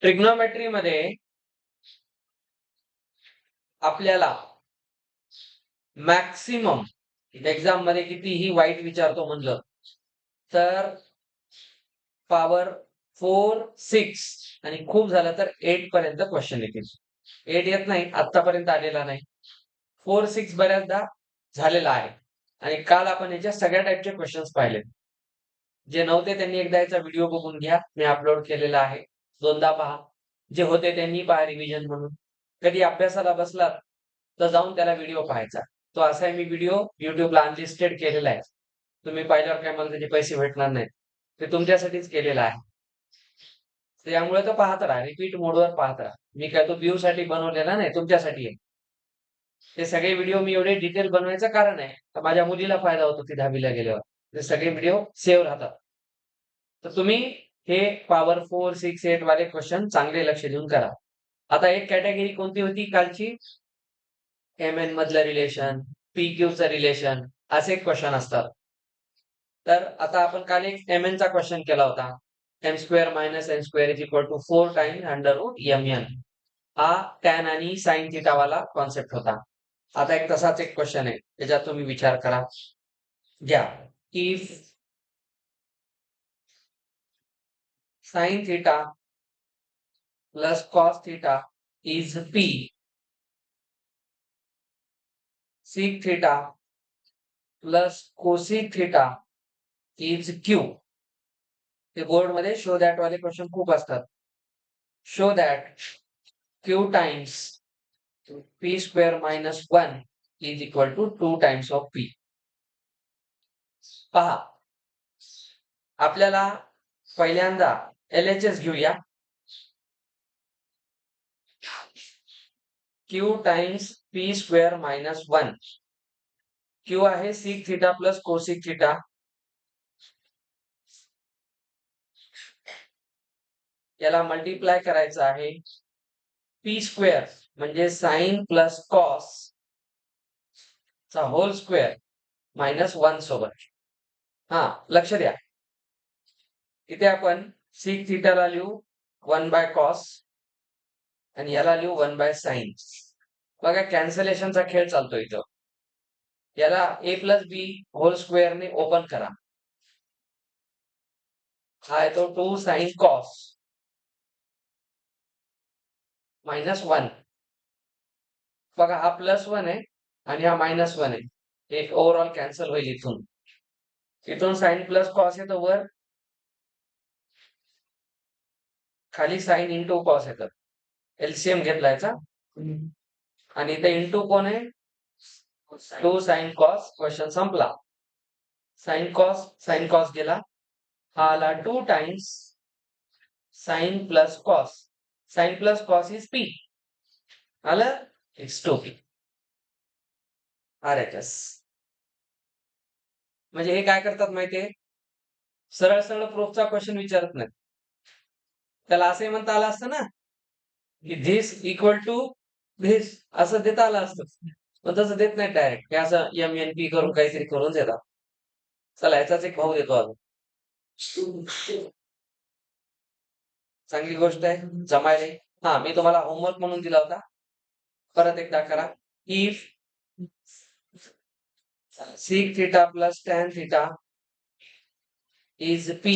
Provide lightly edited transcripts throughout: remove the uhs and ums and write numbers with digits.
Trigonometry मध्ये आपल्याला maximum exam मध्ये कितीही वाईट विचारतो म्हणलं तर पॉवर 4, 6 आणि खूप झालं तर 8 पर्यंत क्वेश्चन येतील. 8 येत नाही, आतापर्यंत आलेला नाही. 4, 6 बऱ्याचदा झालेला आहे. आणि काल आपण याच्या सगळ्या टाईपचे क्वेश्चन्स पाहिले. जे नव्हते त्यांनी एकदा याचा व्हिडिओ बघून घ्या, मी अपलोड केलेला आहे. दोनदा पहा. जे होते त्यांनी पहा रिव्हिजन म्हणून. कधी अभ्यासाला बसलात तर जाऊन त्याला व्हिडिओ पाहायचा. तो असा मी व्हिडिओ YouTubeला अनलिस्टेड केलेला आहे. तुम्ही पाहिल्यावर काय मला त्याचे पैसे भेटणार नाहीत. ते तुमच्यासाठीच केलेलं आहे. त्यामुळे तो पाहत राहा, रिपीट मोडवर पाहत राहा. मी काय तो व्ह्यू साठी बनवलेला नाही, तुमच्यासाठी आहे. ते सगळे व्हिडिओ मी एवढे डिटेल बनवायचं कारण आहे तर माझ्या मुलीला फायदा होतो ती 10वी ला गेल्यावर. ते सगळे व्हिडिओ सेव्ह राहतात. तर तुम्ही हे पॉवर 4, 6, 8 वाले क्वेश्चन चांगले लक्ष देऊन करा. आता एक कॅटेगरी कोणती होती कालची? MN मधलं रिलेशन, PQ चं रिलेशन असे क्वेश्चन असतात. तर आता आपण काल एक MN चा क्वेश्चन केला होता. m² - n² = 4 times √mn. हा tan आणि sin थिटा वाला कॉन्सेप्ट होता. आता एक तसाच एक क्वेश्चन आहे त्याच्यात तुम्ही विचार करा. घ्या if sin theta plus cos theta is P, sec theta plus cosec theta is Q. ते बोर्ड मध्ये शो दॅट वाले क्वेश्चन खूप असतात. Show that Q times P² - 1 is equal to 2 times of P. पहा आपल्याला पहिल्यांदा LHS घेऊया. Q times P² - 1. Q आहे sec theta plus cosec theta. याला मल्टिप्लाय करायचं आहे P² म्हणजे sin प्लस cos चा होल स्क्वेअर -1 सोबत. लक्ष द्या. इथे आपण sec थिटाला लिहू 1/cos आणि याला लिहू 1/sin. बघा कॅन्सलेशनचा खेळ चालतो इथं. याला a + b होल स्क्वेअर ने ओपन करा. हा येतो 2 sin cos -1. बघा हा +1 आहे आणि हा -1 आहे. एक ओव्हरऑल कॅन्सल होईल इथून. इथून sin प्लस cos येतो वर, खाली sin इंटू cos येतं. एलसीएम घेतलायचा आणि इथे इंटू कोण आहे? 2 sin cos. क्वेश्चन संपला. sin cos गेला. हा आला 2 times sin plus cos. sin plus cos is P. आलं? It's 2P. RHS. म्हणजे हे काय करतात माहितीये? सरळ सरळ प्रूफचा क्वेश्चन विचारत नाही. त्याला असे म्हणता आलं असतं ना की धिस इक्वल टू धिस असं देता आलं असतं. पण तसं देत नाही डायरेक्ट. हे असं MNP करून काहीतरी करून देतात. चला याचाच एक भाऊ देतो अजून. चांगली गोष्ट आहे, जमायले. मी तुम्हाला होमवर्क म्हणून दिला होता. परत एकदा करा. If sec theta plus tan theta is P,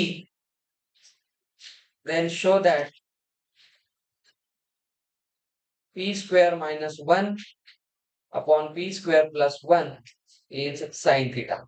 then show that P² - 1 upon P² + 1 is sin theta.